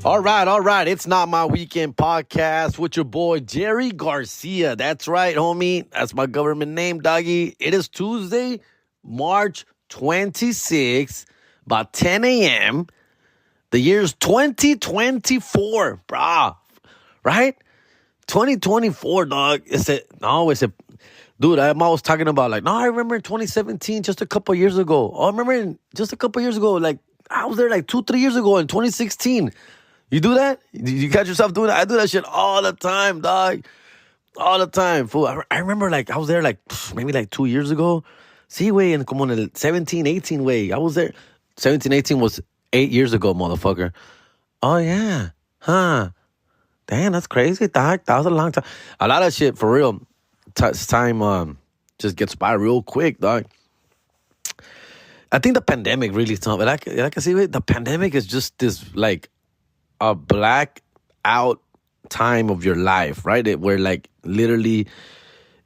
All right. It's Not My Weekend podcast with your boy, Jerry Garcia. That's right, homie. That's my government name, doggy. It is Tuesday, March 26th, about 10 a.m. The year's 2024, brah. Right? 2024, dog. Dude, I'm always talking about I remember in 2017, just a couple years ago. Oh, I remember just a couple years ago, I was there 2-3 years ago in 2016. You do that? You catch yourself doing that? I do that shit all the time, dog. All the time, fool. I remember I was there maybe 2 years ago. Sí, güey, en como en el 17, 18 way. I was there. 17, 18 was 8 years ago, motherfucker. Oh, yeah. Huh. Damn, that's crazy, dog. That was a long time. A lot of shit, for real. Time just gets by real quick, dog. I think the pandemic really something. Like I can see it. The pandemic is just this a black out time of your life, right? Where literally,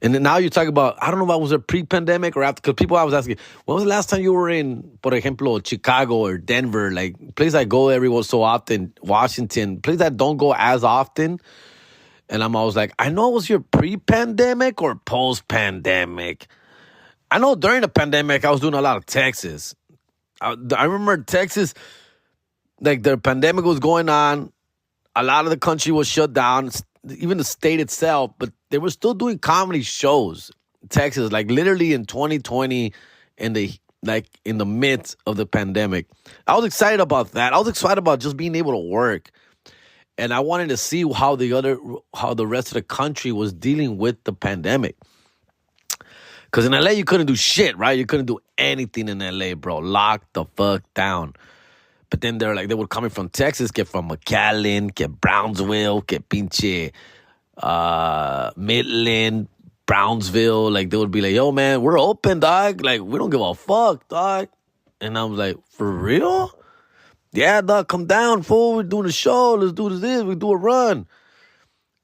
and then now you talk about, I don't know if it was a pre-pandemic or after, because people I was asking, when was the last time you were in, por ejemplo, Chicago or Denver, place I go every so often, Washington, place that don't go as often. And I'm always I know it was your pre-pandemic or post-pandemic. I know during the pandemic, I was doing a lot of Texas. I remember Texas, the pandemic was going on. A lot of the country was shut down, even the state itself, but they were still doing comedy shows. Texas, literally in 2020, in the midst of the pandemic. I was excited about that. I was excited about just being able to work. And I wanted to see how the rest of the country was dealing with the pandemic. Because in LA, you couldn't do shit, right? You couldn't do anything in LA, bro. Locked the fuck down. But then they were coming from Texas, get from McAllen, get Brownsville, get pinche Midland, Brownsville. They would be yo, man, we're open, dog. We don't give a fuck, dog. And I was for real? Yeah, dog, come down, fool. We're doing a show. Let's do this. We do a run.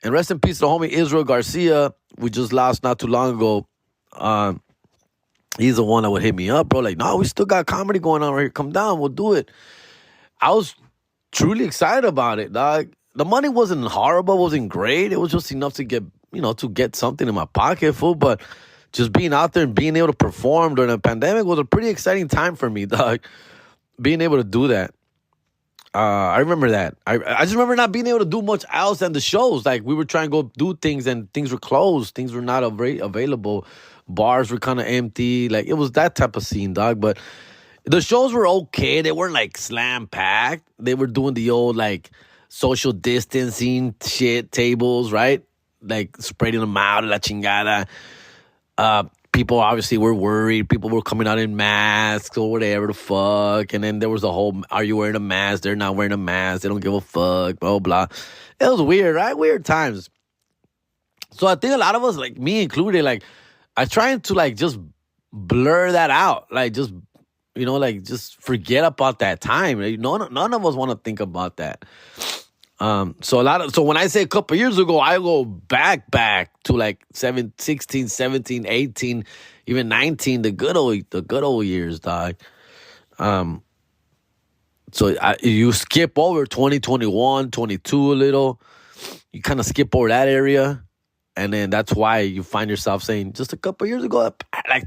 And rest in peace to the homie Israel Garcia. We just lost not too long ago. He's the one that would hit me up, bro. No, we still got comedy going on right here. Come down. We'll do it. I was truly excited about it, dog. The money wasn't horrible. Wasn't great. It was just enough to get something in my pocket, fool. But just being out there and being able to perform during the pandemic was a pretty exciting time for me, dog. Being able to do that. I remember that. I just remember not being able to do much else than the shows. We were trying to go do things and things were closed. Things were not available. Bars were kind of empty. It was that type of scene, dog. But the shows were okay. They weren't slam packed. They were doing the old social distancing shit tables, right? Spreading them out, la chingada. People obviously were worried. People were coming out in masks or whatever the fuck. And then there was a whole, are you wearing a mask? They're not wearing a mask. They don't give a fuck, blah, blah. It was weird, right? Weird times. So I think a lot of us, me included, I trying to just blur that out. Just forget about that time. None of us want to think about that. So when I say a couple years ago, I go back to 16, 17, 18, even 19, the good old years, dog. You skip over 2021, 22 a little. You kind of skip over that area. And then that's why you find yourself saying, just a couple years ago,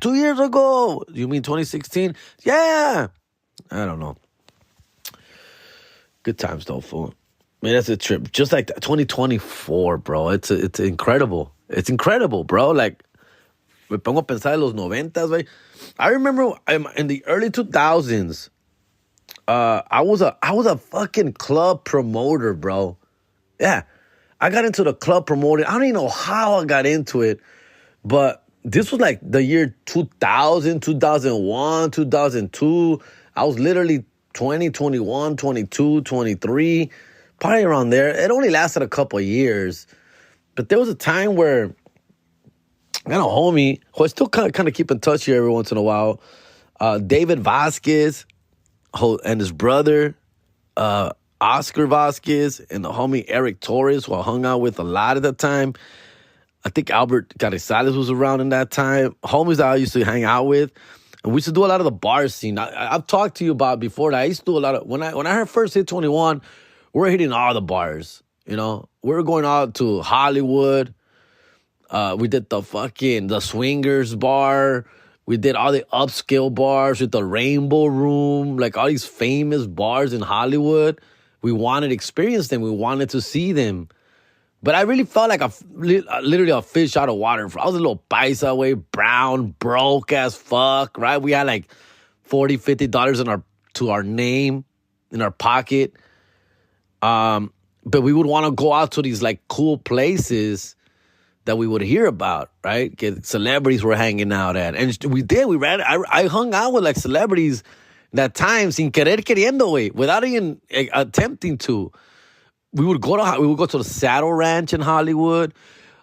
2 years ago. You mean 2016? Yeah. I don't know. Good times though, fool. Man, that's a trip. Just 2024, bro. It's incredible. It's incredible, bro. Me pongo a pensar en los 90s, güey. I remember in the early 2000s, I was a fucking club promoter, bro. Yeah. I got into the club promoting. I don't even know how I got into it, but this was the year 2000, 2001, 2002. I was literally 20, 21, 22, 23. Probably around there. It only lasted a couple of years. But there was a time where I got a homie who I still kind of keep in touch here every once in a while. David Vasquez and his brother, Oscar Vasquez, and the homie Eric Torres, who I hung out with a lot at the time. I think Albert Carrizales was around in that time. Homies that I used to hang out with. And we used to do a lot of the bar scene. I've talked to you about before that. I used to do a lot of, when I first hit 21, we're hitting all the bars. You know, we're going out to Hollywood. We did the swingers bar. We did all the upscale bars with the Rainbow Room, like all these famous bars in Hollywood. We wanted to experience them. We wanted to see them. But I really felt like literally a fish out of water. I was a little paisa way, brown, broke as fuck, right? We had like $40, $50 to our name in our pocket. But we would want to go out to these like cool places that we would hear about, right? Celebrities were hanging out at. And we did. I hung out with like celebrities that time sin querer queriendo, way, without even attempting to. We would go to the Saddle Ranch in Hollywood,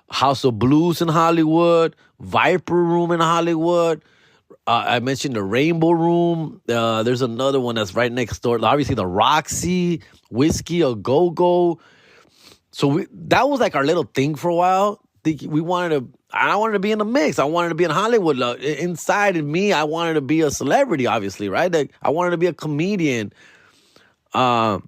House of Blues in Hollywood, Viper Room in Hollywood. I mentioned the Rainbow Room. There's another one that's right next door. Obviously, the Roxy, Whiskey A Go Go. So that was like our little thing for a while. I wanted to be in the mix. I wanted to be in Hollywood. Inside of me, I wanted to be a celebrity, obviously, right? Like, I wanted to be a comedian. So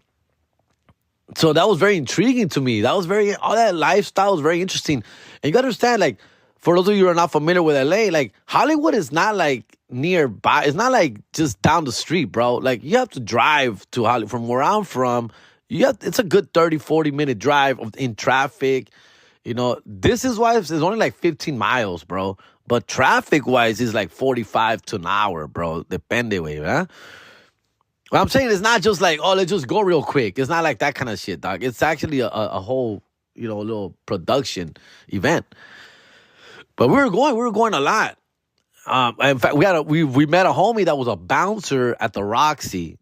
that was very intriguing to me. All that lifestyle was very interesting. And you got to understand, like, for those of you who are not familiar with LA, like, Hollywood is not like nearby. It's not like just down the street, bro. Like, you have to drive to Hollywood. From where I'm from, it's a good 30, 40-minute drive in traffic. You know, this is why it's only like 15 miles, bro. But traffic-wise, it's like 45 to an hour, bro. Depende, way, huh? What I'm saying is not just like, oh, let's just go real quick. It's not like that kind of shit, dog. It's actually a whole, little production event. But we were going a lot. In fact, we met a homie that was a bouncer at the Roxy.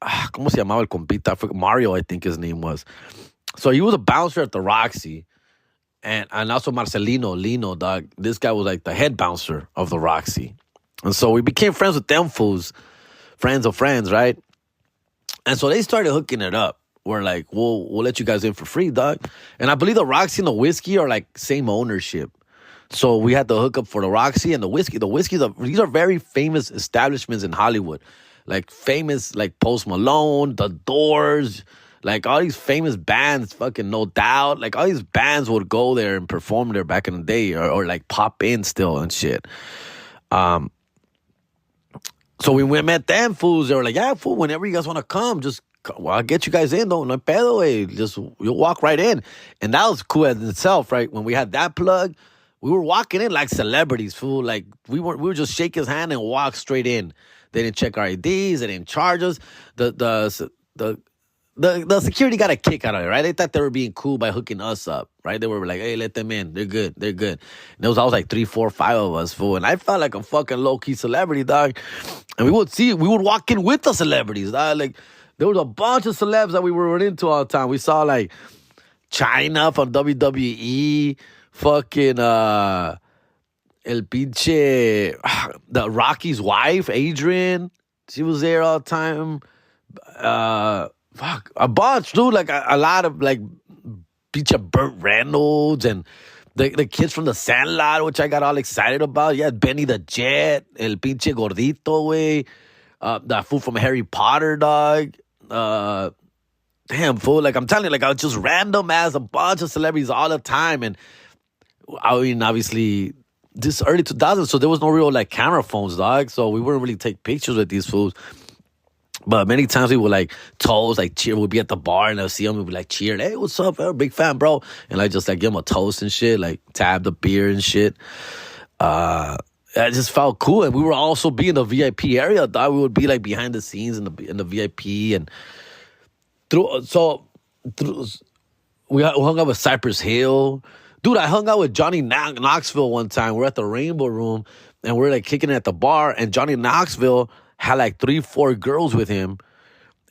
¿Cómo se llamaba el compita? Mario, I think his name was. So he was a bouncer at the Roxy. And also Lino, dog. This guy was like the head bouncer of the Roxy. And so we became friends with them fools. Friends of friends, right? And so they started hooking it up. We're like, we'll let you guys in for free, dog. And I believe the Roxy and the Whiskey are like same ownership. So we had to hook up for the Roxy and the Whiskey. These are very famous establishments in Hollywood. Like famous, like Post Malone, The Doors, like all these famous bands, fucking No Doubt. Like all these bands would go there and perform there back in the day or like pop in still and shit. So we met them fools. They were like, yeah, fool, whenever you guys want to come, just, I'll get you guys in. No pedo, way. Just, you'll walk right in. And that was cool in itself, right? When we had that plug, we were walking in like celebrities, fool. Like, we would just shake his hand and walk straight in. They didn't check our IDs. They didn't charge us. The security got a kick out of it, right? They thought they were being cool by hooking us up, right? They were like, hey, let them in. They're good. And I was like 3, 4, 5 of us, fool. And I felt like a fucking low-key celebrity, dog. And we would walk in with the celebrities, dog. Like, there was a bunch of celebs that we were into all the time. We saw, like, China from WWE, fucking, El Pinche, the Rocky's wife, Adrian. She was there all the time. A bunch, dude. Like a lot of like Pinche Burt Reynolds and the kids from the Sandlot, which I got all excited about. Yeah, Benny the Jet, El Pinche Gordito, way. That fool from Harry Potter, dog. Damn, fool. Like I'm telling you, like I was just random as a bunch of celebrities all the time. And I mean, obviously, this early 2000s, so there was no real like camera phones, dog. So we wouldn't really take pictures with these fools. But many times we would like toast, like cheer. We'd be at the bar and I'll see them. We'd be like cheer. Hey, what's up? I'm a big fan, bro. And I just like give them a toast and shit, like tab the beer and shit. It just felt cool. And we were also be in the VIP area. Dog. We would be like behind the scenes in the VIP and we hung out with Cypress Hill. Dude, I hung out with Johnny Knoxville one time. We're at the Rainbow Room and we're like kicking it at the bar. And Johnny Knoxville had like 3, 4 girls with him.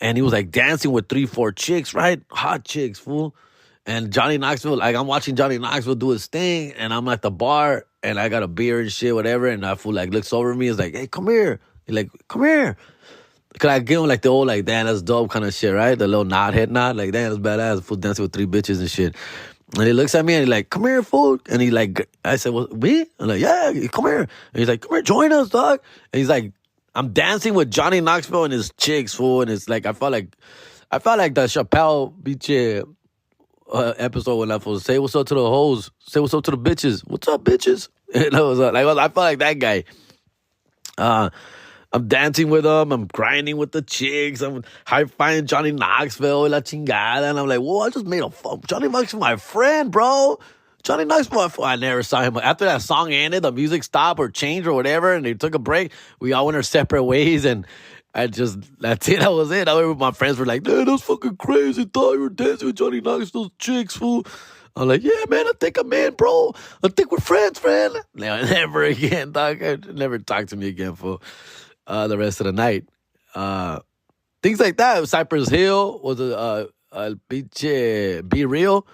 And he was like dancing with 3, 4 chicks, right? Hot chicks, fool. And Johnny Knoxville, like I'm watching Johnny Knoxville do his thing. And I'm at the bar and I got a beer and shit, whatever. And that fool like looks over at me and is like, hey, come here. He's like, come here. Cause I give him like the old like, damn, that's dope kind of shit, right? The little head nod. Like, damn, that's badass. The fool dancing with 3 bitches and shit. And he looks at me and he's like, come here, fool. And he like, I said, well, me? I'm like, yeah, come here. And he's like, come here, join us, dog. And he's like, I'm dancing with Johnny Knoxville and his chicks, fool. And it's like, I felt like I felt like the Chappelle Beach episode when I was say what's up to the hoes, say what's up to the bitches. What's up, bitches? And I was like, I felt like that guy. I'm dancing with them. I'm grinding with the chicks. I'm high-fiving Johnny Knoxville, la chingada. And I'm like, whoa, I just made a fun. Johnny Knoxville, my friend, bro. Johnny Knoxville, my friend. I never saw him. After that song ended, the music stopped or changed or whatever, and they took a break. We all went our separate ways, and that's it. That was it. My friends were like, dude, that's fucking crazy. Thought you were dancing with Johnny Knoxville's chicks, fool. I'm like, yeah, man, I think I'm in, bro. I think we're friends, friend. Never again, dog. Never talk to me again, fool. The rest of the night. Things like that. Cypress Hill was a Be Real.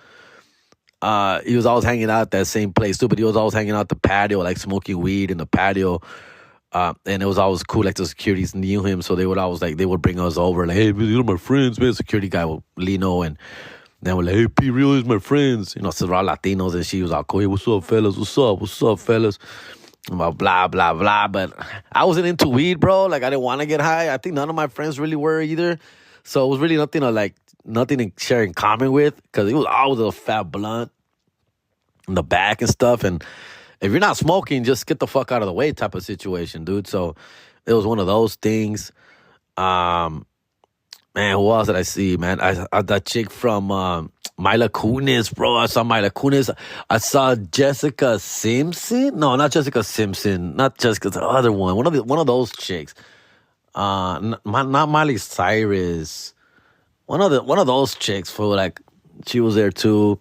He was always hanging out at that same place too, but he was always hanging out the patio, like smoking weed in the patio. And it was always cool, like the securities knew him, so they would always they would bring us over, like, hey, you're my friends, man. Security guy, Lino, and then we're like, hey, Be Real is my friends. So we're all Latinos, and she was all cool. Hey, what's up, fellas? What's up, fellas? About blah, blah, blah. But I wasn't into weed, bro. Like, I didn't want to get high. I think none of my friends really were either. So it was really nothing to share in common with, because it was always a fat blunt in the back and stuff. And if you're not smoking, just get the fuck out of the way type of situation, dude. So it was one of those things. Man, who else did I see, man? I that chick from Mila Kunis, bro. I saw Mila Kunis. I saw Jessica Simpson. No, not Jessica Simpson. Not Jessica. The other one. One of those chicks. Not Miley Cyrus. One of those chicks. For like, she was there too.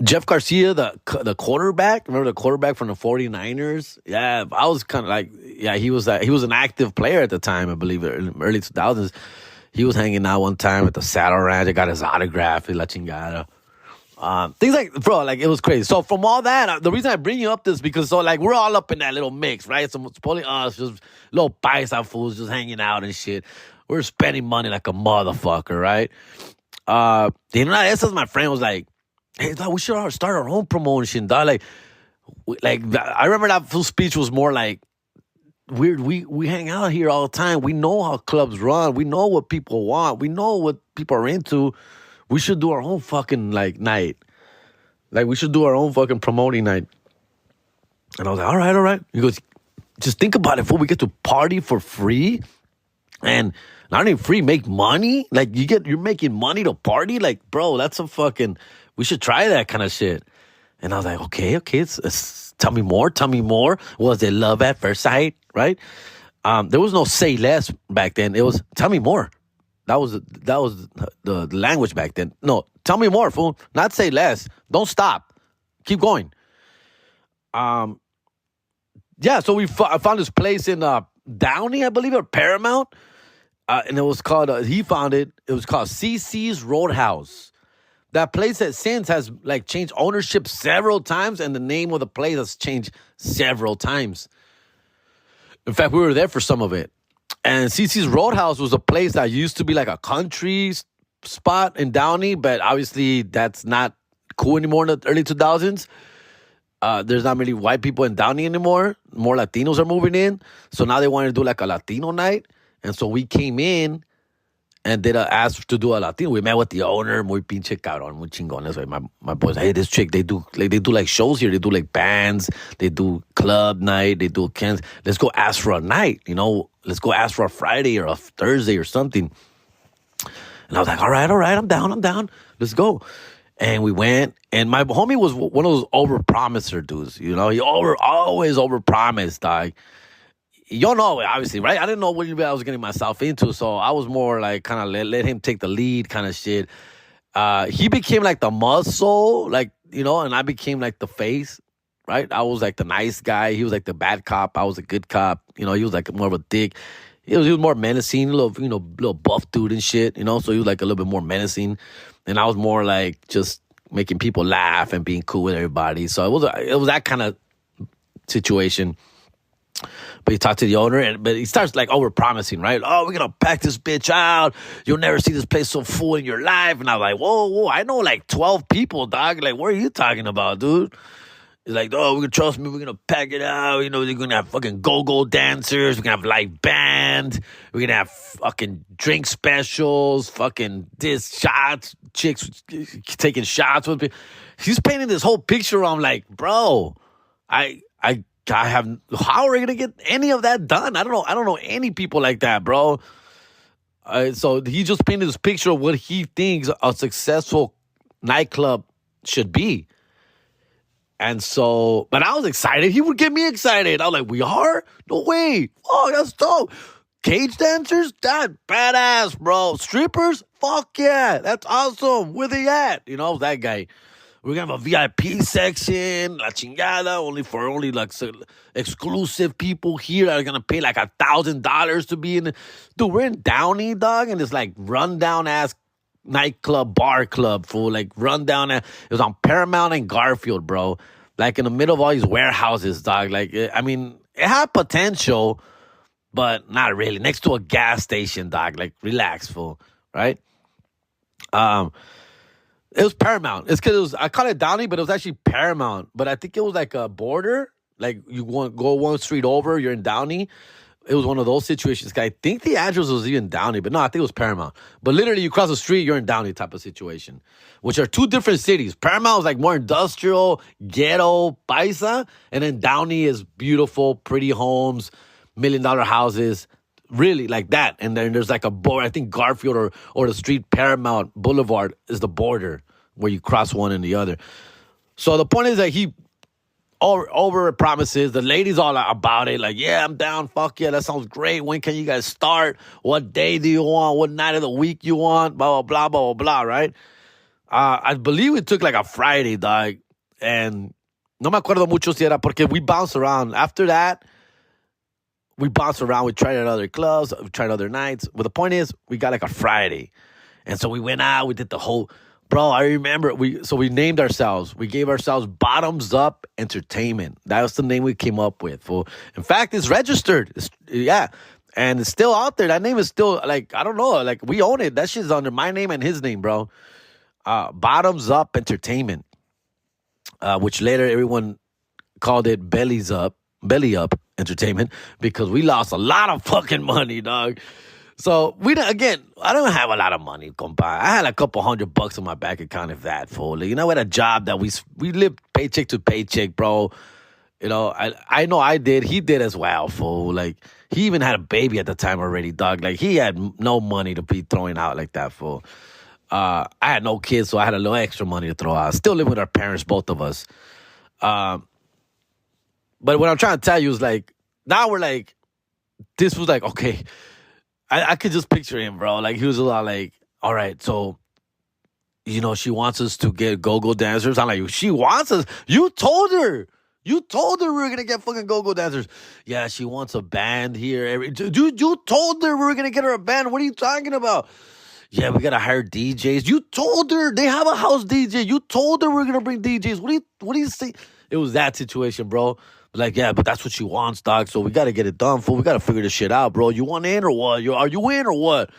Jeff Garcia, the quarterback. Remember the quarterback from the 49ers? Yeah, I was kind of like, yeah, he was an active player at the time, I believe, in the early 2000s. He was hanging out one time at the Saddle Ranch. I got his autograph, la chingada. Things like, bro, like, it was crazy. So from all that, the reason I bring you up this because, so, like, we're all up in that little mix, right? So it's probably us, just little paisa fools just hanging out and shit. We're spending money like a motherfucker, right? Esas, my friend was like, hey, dog, we should start our own promotion, dog. Like I remember that full speech was more like, we hang out here all the time. We know how clubs run. We know what people want. We know what people are into. We should do our own fucking, like, night. Like, we should do our own fucking promoting night. And I was like, all right. He goes, just think about it, fool. We get to party for free. And not only free, make money. Like, you're making money to party. Like, bro, that's a fucking... We should try that kind of shit. And I was like, okay, it's tell me more. Was it love at first sight, right? There was no say less back then. It was tell me more. That was the language back then. No, tell me more, fool. Not say less. Don't stop. Keep going. Yeah, so I found this place in Downey, I believe, or Paramount. And it was called, he found it. It was called CC's Roadhouse. That place has since has like changed ownership several times, and the name of the place has changed several times. In fact, we were there for some of it. And CC's Roadhouse was a place that used to be like a country spot in Downey, but obviously that's not cool anymore in the early 2000s. There's not many white people in Downey anymore. More Latinos are moving in. So now they wanted to do like a Latino night. And so we came in and did ask to do a Latino. We met with the owner, muy pinche cabrón, muy chingón. Way. My boys, hey, this chick, they do like shows here. They do like bands. They do club night. They do cans. Let's go ask for a night. Let's go ask for a Friday or a Thursday or something. And I was like, all right, I'm down. Let's go. And we went. And my homie was one of those over-promiser dudes. He always over-promised, dog. You know, obviously, right? I didn't know what I was getting myself into, so I was more like kind of let him take the lead kind of shit. He became like the muscle, like, and I became like the face, right? I was like the nice guy. He was like the bad cop. I was a good cop. He was like more of a dick. He was more menacing, little buff dude and shit, so he was like a little bit more menacing. And I was more like just making people laugh and being cool with everybody. So it was that kind of situation. But he talked to the owner, but he starts like over-promising, right? Oh, we're going to pack this bitch out. You'll never see this place so full in your life. And I'm like, whoa, I know like 12 people, dog. Like, what are you talking about, dude? He's like, oh, trust me, we're going to pack it out. They're going to have fucking go-go dancers. We're going to have live bands. band. We're gonna have fucking drink specials, fucking this shots, chicks taking shots with me. He's painting this whole picture. I'm like, bro, I have. How are we gonna get any of that done? I don't know. I don't know any people like that, bro. So he just painted this picture of what he thinks a successful nightclub should be. And so, but I was excited. He would get me excited. I was like, we are? No way. Oh, that's dope. Cage dancers? That badass, bro. Strippers? Fuck yeah. That's awesome. Where they at? You know, that guy. We're going to have a VIP section, la chingada, only like exclusive people here that are going to pay like $1,000 to be in. Dude, we're in Downey, dog, and it's like rundown-ass nightclub, bar club, fool. Like rundown. It was on Paramount and Garfield, bro. Like in the middle of all these warehouses, dog. Like, I mean, it had potential, but not really. Next to a gas station, dog. Like, relax, fool. Right? It was Paramount. It's because it was, I call it Downey, but it was actually Paramount. But I think it was like a border. Like you go one street over, you're in Downey. It was one of those situations. I think the address was even Downey, but no, I think it was Paramount. But literally, you cross the street, you're in Downey type of situation, which are two different cities. Paramount was like more industrial, ghetto, paisa. And then Downey is beautiful, pretty homes, $1 million houses. Really like that. And then there's like a border. I think Garfield or the street Paramount Boulevard is the border where you cross one and the other. So the point is that he over promises. The ladies all about it. Like, yeah, I'm down. Fuck yeah, that sounds great. When can you guys start? What day do you want? What night of the week you want? Blah, blah, blah, blah, blah, right? I believe it took like a Friday, dog. And no me acuerdo mucho si era porque we bounced around. After that, we bounced around. We tried at other clubs. We tried other nights. But the point is, we got like a Friday. And so we went out. We did the whole... Bro, I remember. We named ourselves. We gave ourselves Bottoms Up Entertainment. That was the name we came up with. Fool. In fact, it's registered. Yeah. And it's still out there. That name is still, like, I don't know. Like, we own it. That shit's under my name and his name, bro. Bottoms Up Entertainment. Which later everyone called it Belly Up Entertainment, because we lost a lot of fucking money, dog. So I don't have a lot of money, compa. I had a couple $100 in my bank account, if that, fool. You know, we had a job that we lived paycheck to paycheck, bro. You know, I know I did. He did as well, fool. Like, he even had a baby at the time already, dog. Like, he had no money to be throwing out like that, fool. I had no kids, so I had a little extra money to throw out. Still live with our parents, both of us. But what I'm trying to tell you is, like, now we're like, this was like, okay, I could just picture him, bro. Like, he was a lot like, all right, so, you know, she wants us to get go-go dancers. I'm like, she wants us? You told her. You told her we were going to get fucking go-go dancers. Yeah, she wants a band here. Dude, you told her we were going to get her a band. What are you talking about? Yeah, we got to hire DJs. You told her. They have a house DJ. You told her we are going to bring DJs. What do you say? It was that situation, bro. Like, yeah, but that's what she wants, dog. So we got to get it done, fool. We got to figure this shit out, bro. You want in or what? Are you in or what?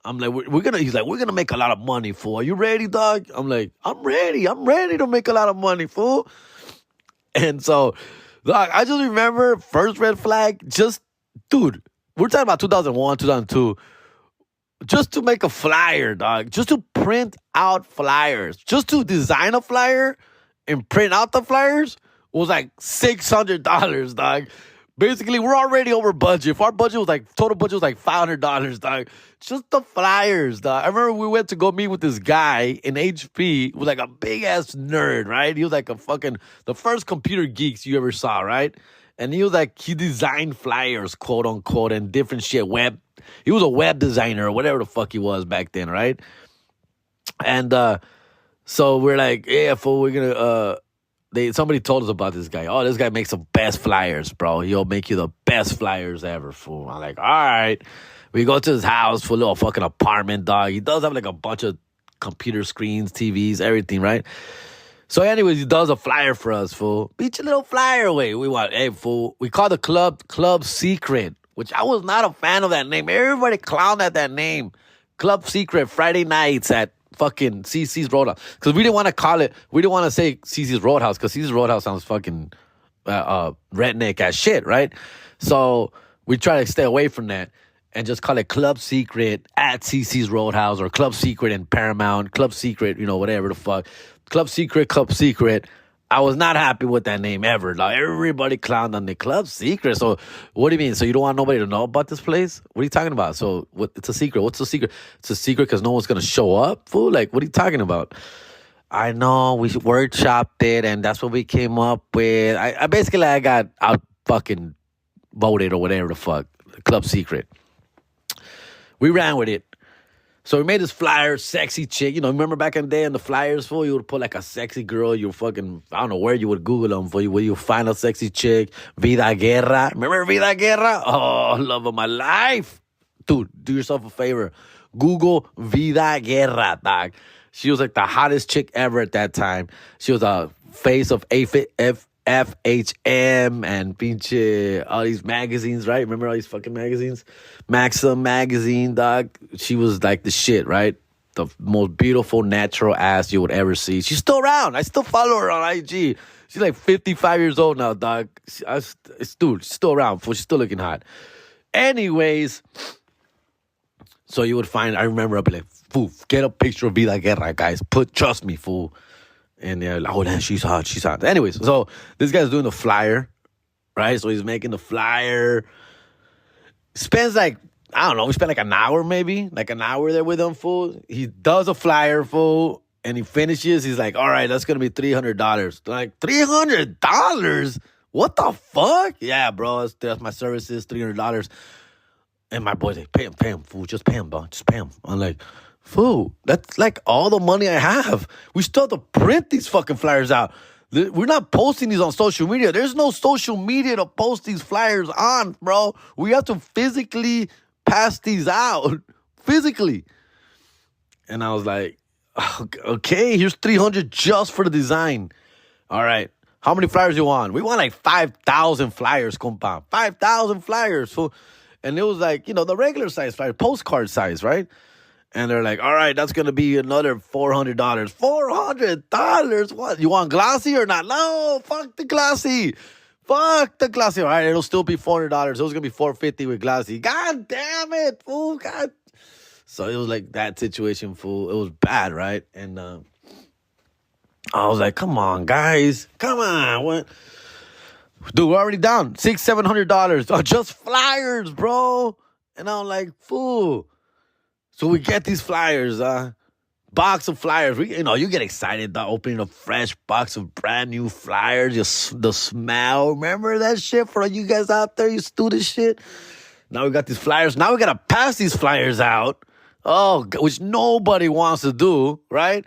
I'm like, he's like, we're going to make a lot of money, fool. Are you ready, dog? I'm like, I'm ready. I'm ready to make a lot of money, fool. And so, dog, I just remember first red flag, dude, we're talking about 2001, 2002. Just to make a flyer, dog. Just to print out flyers. Just to design a flyer and print out the flyers was like $600, dog. Basically, we're already over budget. If our budget was like, total budget was like $500, dog. Just the flyers, dog. I remember we went to go meet with this guy in HP who was like a big-ass nerd, right? He was like the first computer geeks you ever saw, right? And he was like, he designed flyers, quote unquote, and different shit. He was a web designer or whatever the fuck he was back then, right? And so we're like, yeah, fool, we're gonna somebody told us about this guy. Oh, this guy makes the best flyers, bro. He'll make you the best flyers ever, fool. I'm like, all right. We go to his house for a little fucking apartment, dog. He does have like a bunch of computer screens, TVs, everything, right? So anyways, he does a flyer for us, fool. Beat your little flyer away. We want, hey, fool. We call the Club Secret, which I was not a fan of that name. Everybody clowned at that name. Club Secret, Friday nights at fucking CC's Roadhouse. Because we didn't want to call it, we didn't want to say CC's Roadhouse, because CC's Roadhouse sounds fucking redneck as shit, right? So we try to stay away from that. and just call it Club Secret at CC's Roadhouse or Club Secret in Paramount, Club Secret, whatever the fuck. Club Secret, Club Secret. I was not happy with that name ever. Like, everybody clowned on the Club Secret. So what do you mean? So you don't want nobody to know about this place? What are you talking about? So it's a secret. What's the secret? It's a secret because no one's going to show up, fool? Like, what are you talking about? I know we workshopped it, and that's what we came up with. I basically I got out fucking voted or whatever the fuck. Club Secret. We ran with it. So we made this flyer, sexy chick. Remember back in the day in the flyers, fool, you would put like a sexy girl. You fucking, I don't know where you would Google them for you. Where you find a sexy chick. Vida Guerra. Remember Vida Guerra? Oh, love of my life. Dude, do yourself a favor. Google Vida Guerra, dog. She was like the hottest chick ever at that time. She was a face of FHM and pinche all these magazines, right? Remember all these fucking magazines? Maxim magazine, dog. She was like the shit, right? The most beautiful natural ass you would ever see. She's still around. I still follow her on IG. She's like 55 years old now, dog. Dude, she's still around. Fool. She's still looking hot. Anyways, so you would find, I remember I'd be like, fool, get a picture of Vida Guerra, guys. Trust me, fool. And they're like, oh, damn, she's hot, she's hot. Anyways, so this guy's doing the flyer, right? So he's making the flyer. Spends like, I don't know, we spent like an hour maybe, like an hour there with him, fool. He does a flyer, fool, and he finishes. He's like, all right, that's going to be $300. Like, $300? What the fuck? Yeah, bro, that's my services, $300. And my boy's like, pay him, fool. Just pay him, bro. Just pay him. I'm like, fool, that's like all the money I have. We still have to print these fucking flyers out. We're not posting these on social media. There's no social media to post these flyers on, bro. We have to physically pass these out. Physically. And I was like, okay, here's $300 just for the design. All right. How many flyers you want? We want like 5,000 flyers, compa. 5,000 flyers. Fool. And it was like, the regular size flyer, postcard size, right? And they're like, all right, that's going to be another $400. $400? What? You want glossy or not? No, fuck the glossy. Fuck the glossy. All right, it'll still be $400. It was going to be $450 with glossy. God damn it, fool. God. So it was like that situation, fool. It was bad, right? And I was like, come on, guys. Come on. What? Dude, we're already down $600-$700. Oh, just flyers, bro. And I'm like, fool. So we get these flyers, box of flyers. You get excited about opening a fresh box of brand new flyers. Just the smell. Remember that shit for you guys out there? You do this shit. Now we got these flyers. Now we got to pass these flyers out. Oh, which nobody wants to do, right?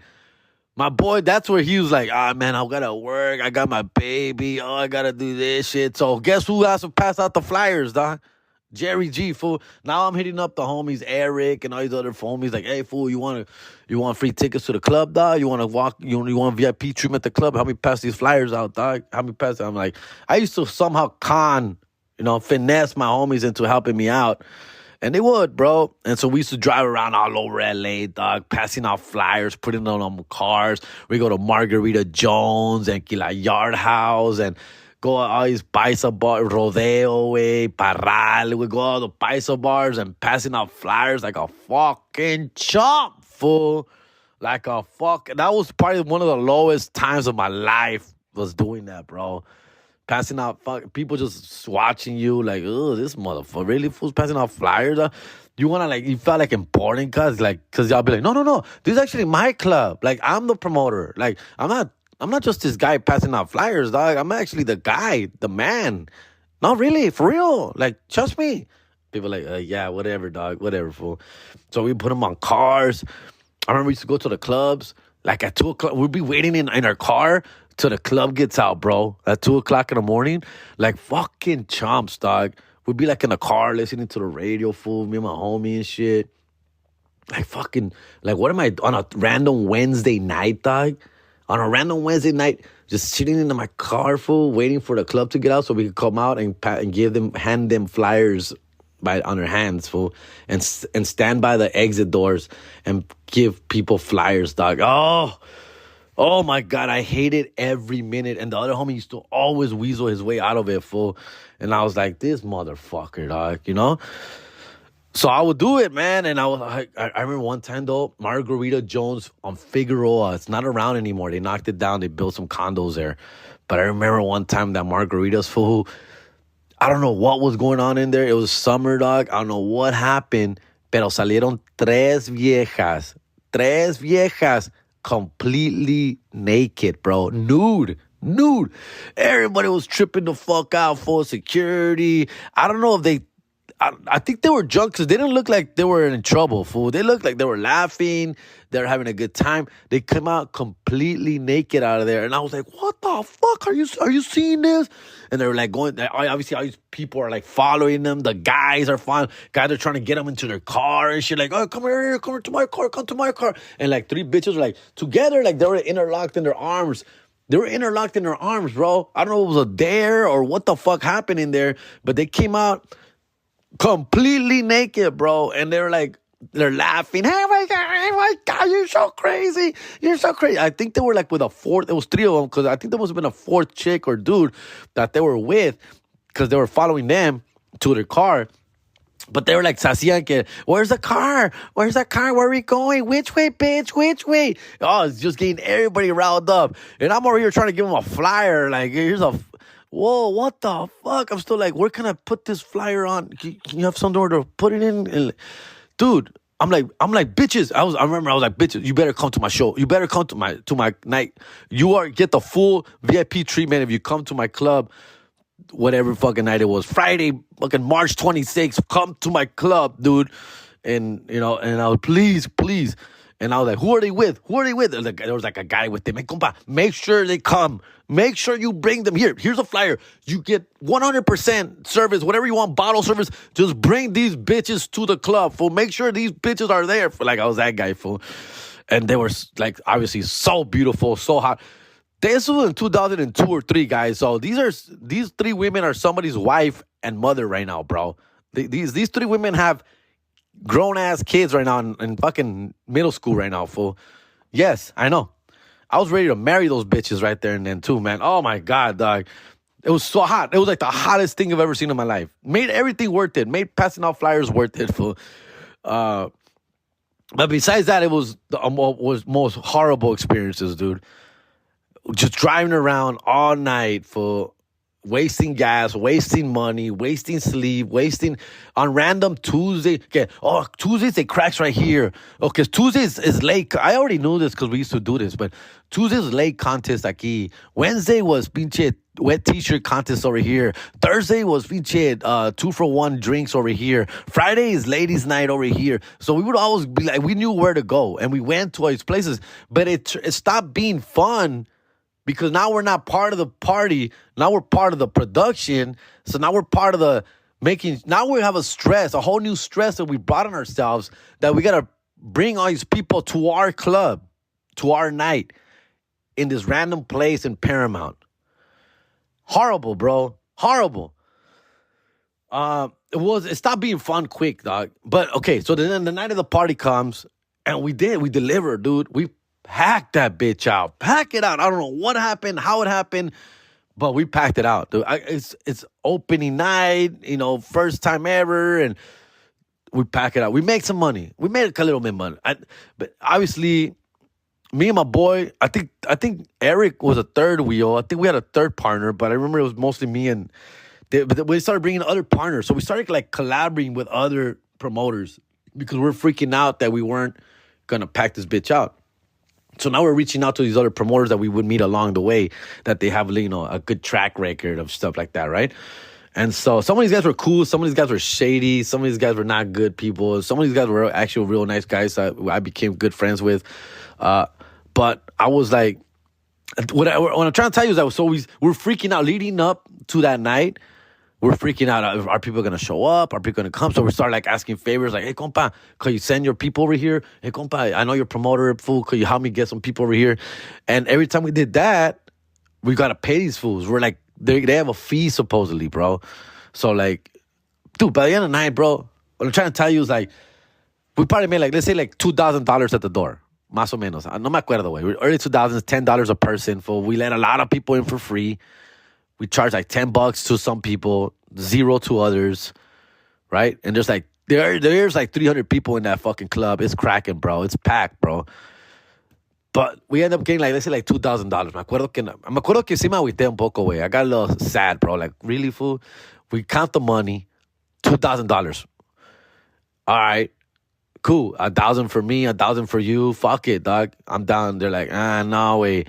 My boy, that's where he was like, man, I gotta work. I got my baby. Oh, I gotta do this shit. So guess who has to pass out the flyers, dog? Jerry G, fool. Now I'm hitting up the homies, Eric and all these other homies. Like, hey, fool, you want free tickets to the club, dog? You want to walk? You want VIP treatment at the club? Help me pass these flyers out, dog. Help me pass it. I'm like, I used to somehow finesse my homies into helping me out. And they would, bro. And so we used to drive around all over LA, dog, passing out flyers, putting them on cars. We go to Margarita Jones and Kila Yard House and go to all these paisa bars, Rodeo, Parral. We go to all the paisa bars and passing out flyers like a fucking chump, fool. Like a fuck. That was probably one of the lowest times of my life was doing that, bro. Passing out, people just watching you like, oh, this motherfucker really fool's passing out flyers. You want to you felt like important cause y'all be like, no, this is actually my club. Like, I'm the promoter. Like, I'm not just this guy passing out flyers, dog. I'm actually the guy, the man. Not really, for real. Like, trust me. People like, yeah, whatever, dog, whatever, fool. So we put them on cars. I remember we used to go to the clubs. Like, at 2 o'clock, we'd be waiting in our car till the club gets out, bro. At 2 o'clock in the morning. Like, fucking chumps, dog. We'd be, like, in the car listening to the radio, fool. Me and my homie and shit. Like, fucking, like, what am I, on a random Wednesday night, dog? On a random Wednesday night, just sitting in my car, fool, waiting for the club to get out so we could come out and hand them flyers on their hands, fool, and stand by the exit doors and give people flyers, dog. Oh my God, I hated every minute. And the other homie used to always weasel his way out of it, fool. And I was like, this motherfucker, dog, So I would do it, man. And I remember one time though, Margarita Jones on Figueroa. It's not around anymore. They knocked it down. They built some condos there. But I remember one time that Margarita's fool. I don't know what was going on in there. It was summer, dog. I don't know what happened. Pero salieron tres viejas, completely naked, bro. Nude. Everybody was tripping the fuck out for security. I don't know if I think they were drunk because they didn't look like they were in trouble, fool. They looked like they were laughing. They were having a good time. They come out completely naked out of there. And I was like, what the fuck? Are you seeing this? And they were like going, obviously all these people are like following them. The guys are following. Guys are trying to get them into their car and shit. Like, oh, come to my car. And like three bitches were like together, like they were interlocked in their arms. Bro. I don't know if it was a dare or what the fuck happened in there, but they came out completely naked, bro. And they're laughing. Oh my God, you're so crazy. I think they were like with a fourth. It was three of them because I think there must have been a fourth chick or dude that they were with because they were following them to their car. But they were like, where's the car? Where are we going? Which way, bitch? Which way? Oh, it's just getting everybody riled up. And I'm over here trying to give them a flyer. Like, whoa, what the fuck? I'm still like, where can I put this flyer on? Can you have somewhere to put it in? And, dude, I'm like, bitches. I remember I was like, bitches, you better come to my show. You better come to my night. Get the full VIP treatment if you come to my club, whatever fucking night it was. Friday, fucking March 26th, come to my club, dude. And, and I was, please. And I was like, who are they with? There was like a guy with them. Hey, compa, make sure they come. Make sure you bring them here. Here's a flyer. You get 100% service, whatever you want, bottle service. Just bring these bitches to the club, fool. Make sure these bitches are there. Like, I was that guy, fool. And they were, like, obviously so beautiful, so hot. This was in 2002 or 3, guys. So these three women are somebody's wife and mother right now, bro. These three women have grown-ass kids right now in fucking middle school right now, fool. Yes, I know. I was ready to marry those bitches right there and then, too, man. Oh, my God, dog. It was so hot. It was like the hottest thing I've ever seen in my life. Made everything worth it. Made passing out flyers worth it, fool. But besides that, it was most horrible experiences, dude. Just driving around all night for wasting gas, wasting money, wasting sleep, wasting on random Tuesday. Okay, Tuesdays it cracks right here. Okay, Tuesdays is late. I already knew this because we used to do this, but Tuesdays is late contest aquí. Wednesday was pinche wet t-shirt contest over here. Thursday was pinche 2-for-1 drinks over here. Friday is ladies' night over here. So we would always be like, we knew where to go, and we went to all these places, but it stopped being fun. Because now we're not part of the party. Now we're part of the production. So now we're part of the making. Now we have a whole new stress that we brought on ourselves that we got to bring all these people to our club, to our night in this random place in Paramount. Horrible, bro. Horrible. It stopped being fun quick, dog. But okay, so then the night of the party comes and we delivered, dude. We pack that bitch out. Pack it out. I don't know what happened, how it happened, but we packed it out. Dude, it's opening night, first time ever, and we pack it out. We make some money. We made a little bit of money. But obviously, me and my boy, I think Eric was a third wheel. I think we had a third partner, but I remember it was mostly me and but we started bringing other partners. So we started like collaborating with other promoters because we're freaking out that we weren't going to pack this bitch out. So now we're reaching out to these other promoters that we would meet along the way that they have, a good track record of stuff like that, right? And so some of these guys were cool. Some of these guys were shady. Some of these guys were not good people. Some of these guys were actually real nice guys that I became good friends with. But I was like, what I'm trying to tell you is that we're freaking out leading up to that night. We're freaking out. Are people going to show up? Are people going to come? So we start like asking favors like, hey, compa, could you send your people over here? Hey, compa, I know you're a promoter, fool. Could you help me get some people over here? And every time we did that, we got to pay these fools. We're like, they have a fee supposedly, bro. So like, dude, by the end of the night, bro, what I'm trying to tell you is like, we probably made like, let's say like $2,000 at the door. Más o menos. No me acuerdo, güey. Early 2000s, $10 a person. Fool. We let a lot of people in for free. We charge like $10 to some people, 0 to others, right? And there's like There's like 300 people in that fucking club. It's cracking, bro. It's packed, bro. But we end up getting like, let's say like $2,000. Me acuerdo que sí me agüité un poco, güey. I got a little sad, bro. Like, really, fool? We count the money, $2,000. All right, cool. 1,000 for me, 1,000 for you. Fuck it, dog. I'm down. They're like, no, wait.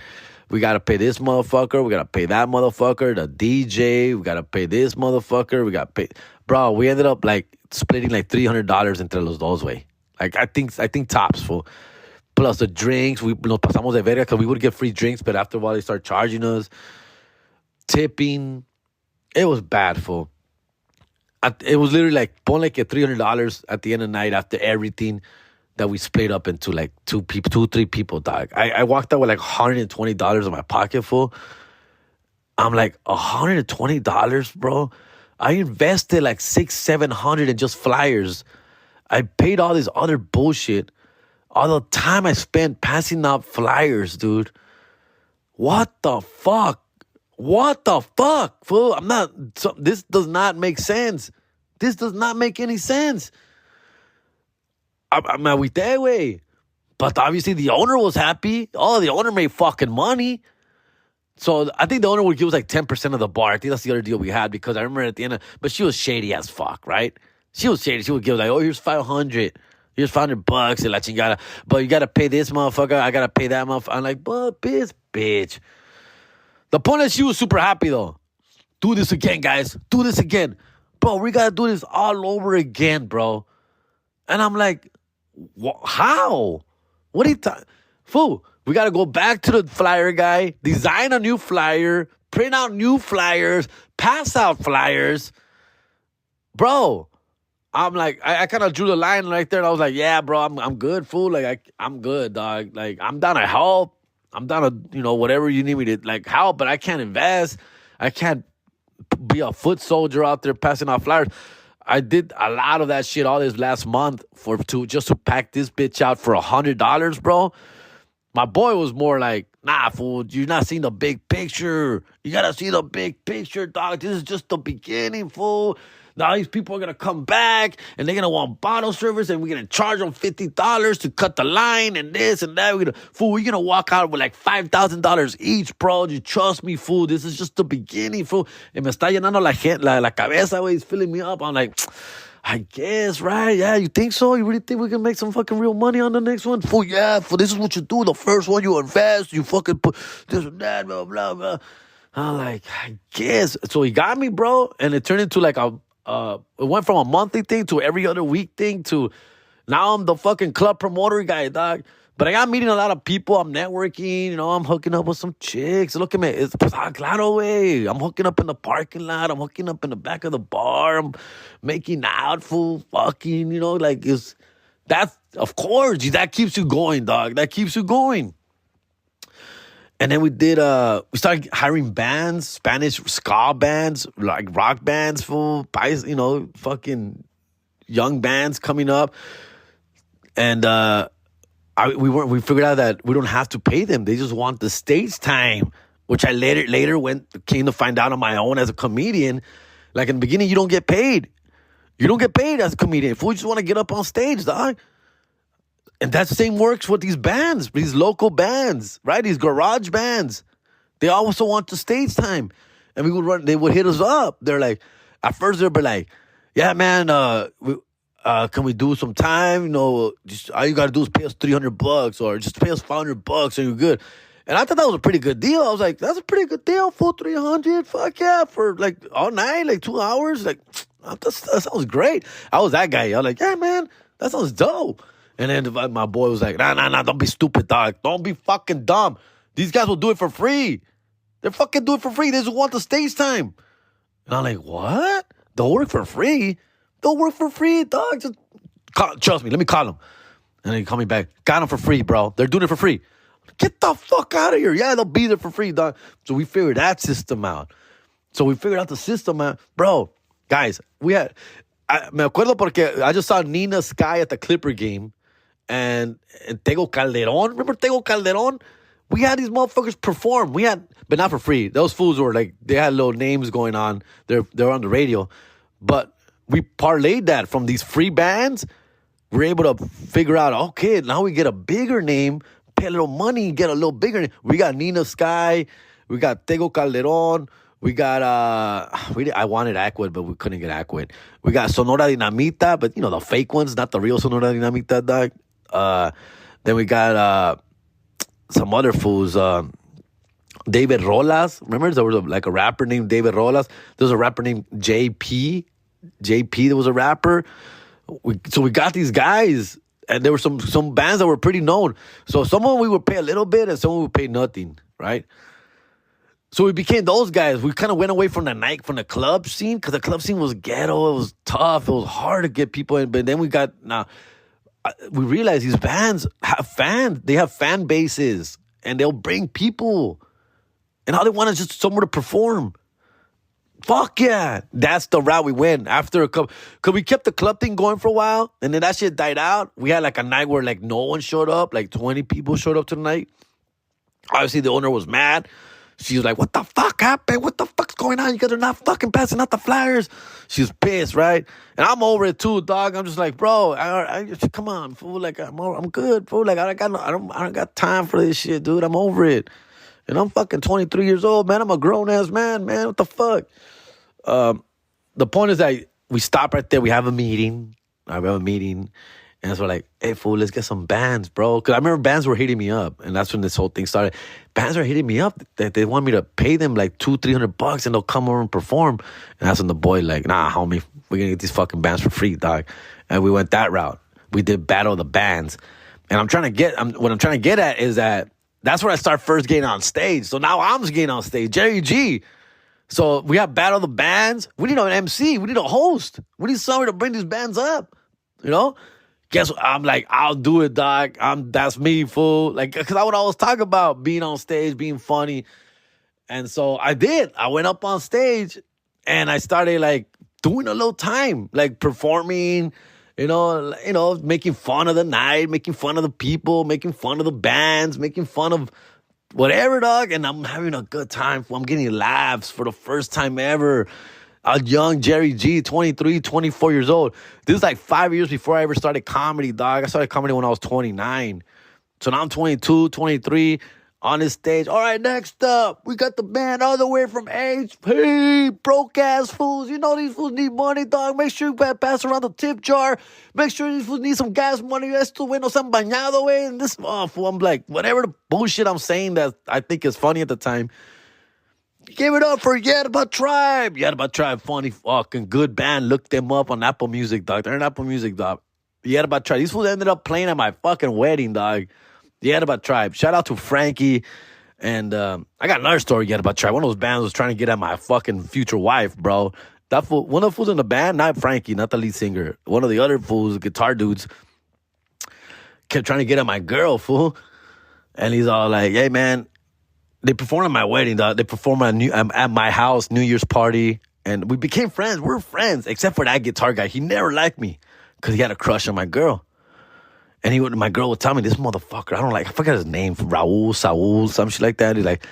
We got to pay this motherfucker. We got to pay that motherfucker. The DJ. We got to pay this motherfucker. We got to pay. Bro, we ended up like splitting like $300 entre los dos, way. Like, I think tops, fool. Plus the drinks. We nos pasamos de verga because we would get free drinks, but after a while they start charging us. Tipping. It was bad, fool. It was literally like, pon like $300 at the end of the night after everything that we split up into like two, three people, dog. I walked out with like $120 in my pocket, full. I'm like, $120, bro? I invested like $600-700 in just flyers. I paid all this other bullshit. All the time I spent passing out flyers, dude. What the fuck? What the fuck, fool? This does not make sense. This does not make any sense. I'm agüité, güey. But obviously the owner was happy. Oh, the owner made fucking money. So I think the owner would give us like 10% of the bar. I think that's the other deal we had because I remember at the end but she was shady as fuck, right? She was shady. She would give like, oh, here's 500. Here's $500 and la chingada. But you got to pay this motherfucker. I got to pay that motherfucker. I'm like, but bitch. The point is she was super happy though. Do this again, guys. Do this again. Bro, we got to do this all over again, bro. And I'm like, how? What are you talking? Fool, we got to go back to the flyer guy, design a new flyer, print out new flyers, pass out flyers. Bro, I'm like, I kind of drew the line right there. And I was like, yeah, bro, I'm good, fool. Like, I'm good, dog. Like, I'm down to help. I'm down to, whatever you need me to, like, help. But I can't invest. I can't be a foot soldier out there passing out flyers. I did a lot of that shit all this last month just to pack this bitch out for $100, bro. My boy was more like, nah, fool, you're not seeing the big picture. You gotta see the big picture, dog. This is just the beginning, fool. Now these people are gonna come back and they're gonna want bottle service and we're gonna charge them $50 to cut the line and this and that. We're gonna walk out with like $5,000 each, bro. You trust me, fool. This is just the beginning, fool. And me está llenando la cabeza, güey. It's filling me up. I'm like, I guess, right? Yeah, you think so? You really think we can make some fucking real money on the next one? Fool, yeah, fool, this is what you do. The first one you invest, you fucking put this and that, blah, blah, blah. I'm like, I guess. So he got me, bro. And it turned into like it went from a monthly thing to every other week thing to now I'm the fucking club promoter guy, dog. But I got meeting a lot of people. I'm networking, I'm hooking up with some chicks. Look at me. It's claro, way. I'm hooking up in the parking lot. I'm hooking up in the back of the bar. I'm making out, fool, fucking, that's, of course, that keeps you going, dog. That keeps you going. And then we started hiring bands, Spanish ska bands, like rock bands, fool, fucking young bands coming up. And we figured out that we don't have to pay them. They just want the stage time, which I later came to find out on my own as a comedian. Like in the beginning, you don't get paid. You don't get paid as a comedian. If we just want to get up on stage, dog. And that same works with these bands, these local bands, right? These garage bands. They also want the stage time. And they would hit us up. They're like, at first they'd be like, yeah, man, can we do some time? Just all you got to do is pay us $300 or just pay us $500 and you're good. And I thought that was a pretty good deal. I was like, that's a pretty good deal for $300. Fuck yeah, for like all night, like 2 hours. Like, that sounds great. I was that guy. I was like, yeah, man, that sounds dope. And then my boy was like, nah, don't be stupid, dog. Don't be fucking dumb. These guys will do it for free. They fucking do it for free. They just want the stage time. And I'm like, what? They'll work for free? They'll work for free, dog. Just trust me, let me call them. And then he called me back. Got them for free, bro. They're doing it for free. Get the fuck out of here. Yeah, they'll be there for free, dog. So we figured that system out. Bro, guys, me acuerdo porque I just saw Nina Sky at the Clipper game. And Tego Calderon, remember Tego Calderon? We had these motherfuckers perform. But not for free. Those fools were like, they had little names going on. They're on the radio. But we parlayed that from these free bands. We're able to figure out, okay, now we get a bigger name, pay a little money, get a little bigger name. We got Nina Sky, we got Tego Calderon, we got, I wanted Aquid, but we couldn't get Aquid. We got Sonora Dinamita, but, the fake ones, not the real Sonora Dinamita, dog. Then we got some other fools, David Rolas. Remember, there was a rapper named David Rolas. There was a rapper named JP. There was a rapper. So we got these guys, and there were some bands that were pretty known. So someone we would pay a little bit, and someone would pay nothing, right? So we became those guys. We kind of went away from the club scene, because the club scene was ghetto. It was tough. It was hard to get people in. But then we realized these bands have fans. They have fan bases, and they'll bring people. And all they want is just somewhere to perform. Fuck yeah. That's the route we went after a couple. Because we kept the club thing going for a while. And then that shit died out. We had a night where no one showed up. 20 people showed up to the night. Obviously, the owner was mad. She was like, what the fuck happened? What the fuck's going on? You guys are not fucking passing out the flyers. She was pissed, right? And I'm over it too, dog. I'm just like, bro, come on, fool. I'm good, fool. I don't got time for this shit, dude. I'm over it. And I'm fucking 23 years old, man. I'm a grown-ass man. What the fuck? The point is that we stop right there. We have a meeting. And so we're like, hey, fool, let's get some bands, bro. Because I remember bands were hitting me up. And that's when this whole thing started. Bands are hitting me up. They want me to pay them $200-$300 and they'll come over and perform. And that's when the boy nah, homie, we're going to get these fucking bands for free, dog. And we went that route. We did Battle of the Bands. And what I'm trying to get at is that that's where I start first getting on stage. So now I'm just getting on stage. Jerry G. So we have Battle of the Bands. We need an MC. We need a host. We need somebody to bring these bands up. Guess what? I'm like, I'll do it, dog. That's me, fool. Because I would always talk about being on stage, being funny. And so I did. I went up on stage and I started doing a little time, performing, making fun of the night, making fun of the people, making fun of the bands, making fun of whatever, dog. And I'm having a good time. I'm getting laughs for the first time ever. A young Jerry G, 23, 24 years old. This is 5 years before I ever started comedy, dog. I started comedy when I was 29. So now I'm 22, 23, on this stage. All right, next up, we got the band all the way from HP. Broke-ass fools. These fools need money, dog. Make sure you pass around the tip jar. Make sure these fools need some gas money. Esto, güey, no se han bañado, güey. And this, fool, I'm like, whatever the bullshit I'm saying that I think is funny at the time. Give it up for Yerba Tribe. Yerba Tribe, funny fucking good band. Look them up on Apple Music, dog. They're on Apple Music, dog. Yerba Tribe. These fools ended up playing at my fucking wedding, dog. Yerba Tribe. Shout out to Frankie. And I got another story, Yerba Tribe. One of those bands was trying to get at my fucking future wife, bro. That fool, one of the fools in the band, not Frankie, not the lead singer. One of the other fools, guitar dudes, kept trying to get at my girl, fool. And he's all like, hey, man. They performed at my wedding, dog. They performed at my house, New Year's party. And we became friends. We're friends, except for that guitar guy. He never liked me because he had a crush on my girl. And my girl would tell me, this motherfucker, I forgot his name, Raul, Saul, some shit like that. He's like,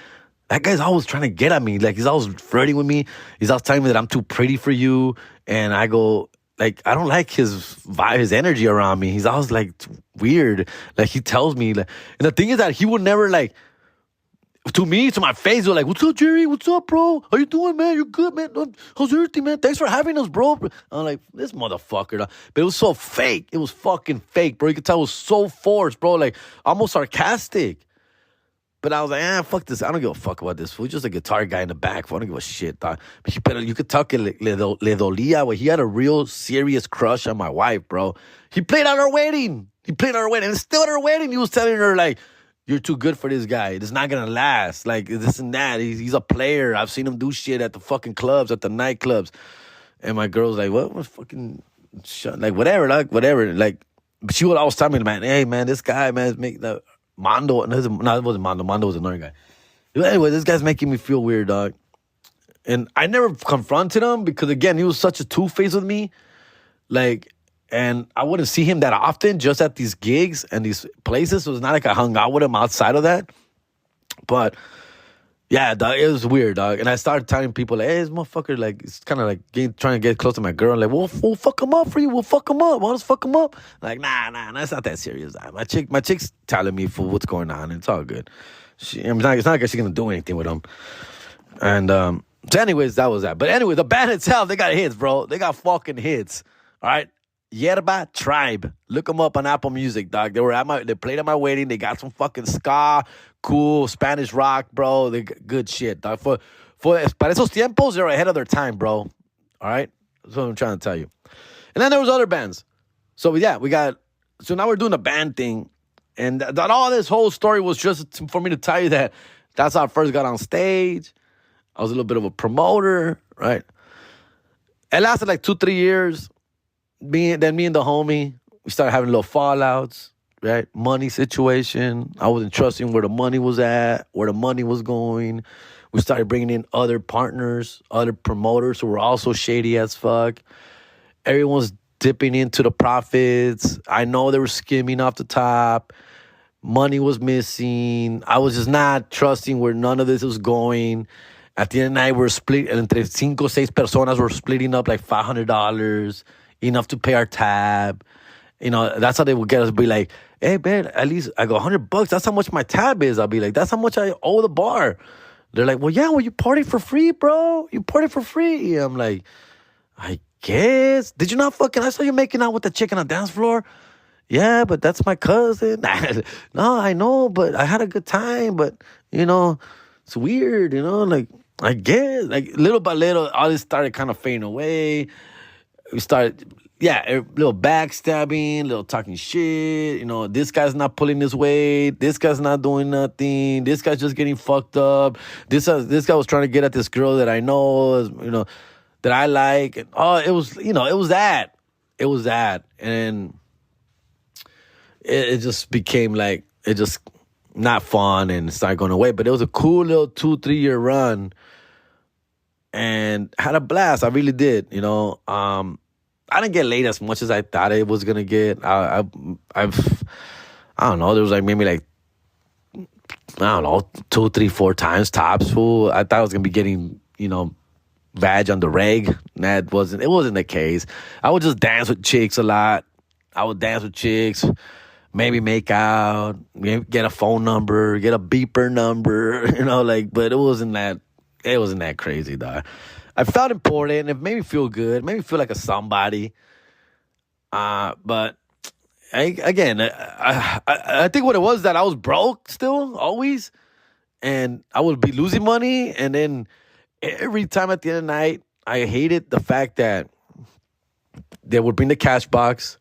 that guy's always trying to get at me. He's always flirting with me. He's always telling me that I'm too pretty for you. And I go, I don't like his vibe, his energy around me. He's always weird. He tells me, and the thing is that he would never to me, to my face, they're like, what's up, Jerry? What's up, bro? How you doing, man? You good, man? How's everything, man? Thanks for having us, bro. I'm like, this motherfucker. Dog. But it was so fake. It was fucking fake, bro. You could tell it was so forced, bro. Almost sarcastic. But I was like, fuck this. I don't give a fuck about this fool. Just a guitar guy in the back. I don't give a shit, dog. But you could tell que le dolía. He had a real serious crush on my wife, bro. He played at our wedding. And still at our wedding, he was telling her, you're too good for this guy. It's not going to last. This and that. He's a player. I've seen him do shit at the fucking clubs, at the nightclubs. And my girl's like, what fucking... whatever, whatever. But she would always tell me, man, hey, man, this guy, man, is making the... Mondo... No, it wasn't Mondo. Mondo was another guy. Anyway, this guy's making me feel weird, dog. And I never confronted him because, again, he was such a two-face with me. And I wouldn't see him that often, just at these gigs and these places. So it's not like I hung out with him outside of that. But, Yeah, dog, it was weird, dog. And I started telling people, like, hey, this motherfucker, like, it's kind of like trying to get close to my girl. Like, we'll fuck him up for you. We'll fuck him up. Want us fuck him up? Like, nah, it's not that serious. Dog. My chick's telling me for what's going on. It's all good. It's not like she's gonna do anything with him. And so, anyways, that was that. But anyway, the band itself, they got hits, bro. They got fucking hits. All right. Yerba Tribe. Look them up on Apple Music, dog. They played at my wedding. They got some fucking ska, cool Spanish rock, bro. They got good shit, dog. Para esos tiempos, they're ahead of their time, bro. All right? That's what I'm trying to tell you. And then there was other bands. So, yeah, so now we're doing a band thing. And that all this whole story was just for me to tell you that that's how I first got on stage. I was a little bit of a promoter, right? It lasted like 2-3 years. Me and the homie, we started having little fallouts, right? Money situation. I wasn't trusting where the money was at, where the money was going. We started bringing in other partners, other promoters who were also shady as fuck. Everyone's dipping into the profits. I know they were skimming off the top. Money was missing. I was just not trusting where none of this was going. At the end of the night, we're split. Entre 5 o 6 personas, we're splitting up like $500. Enough to pay our tab. You know, that's how they would get us. Be like, hey, man, at least I go $100. That's how much my tab is. I'll be like, that's how much I owe the bar. They're like, well, you party for free, bro. You party for free. I'm like, I guess. Did you not I saw you making out with the chick on the dance floor. Yeah, but that's my cousin. No, I know, but I had a good time. But, it's weird, like, I guess. Like, little by little, all this started kind of fading away. We started, a little backstabbing, little talking shit. This guy's not pulling his weight. This guy's not doing nothing. This guy's just getting fucked up. This guy was trying to get at this girl that I know, that I like. And, it was that. It was that. And it just became like, it just not fun and started going away. But it was a cool little 2-3 year run. And had a blast. I really did, I didn't get laid as much as I thought I was gonna get. I don't know. There was like maybe like 2, 3, 4 times tops. Fool. I thought I was gonna be getting vag on the reg. It wasn't the case. I would just dance with chicks a lot. I would dance with chicks, maybe make out, get a phone number, get a beeper number. But it wasn't that crazy, dog. I felt important. It made me feel good. It made me feel like a somebody. But I think what it was that I was broke still, always. And I would be losing money. And then every time at the end of the night, I hated the fact that they would bring the cash box.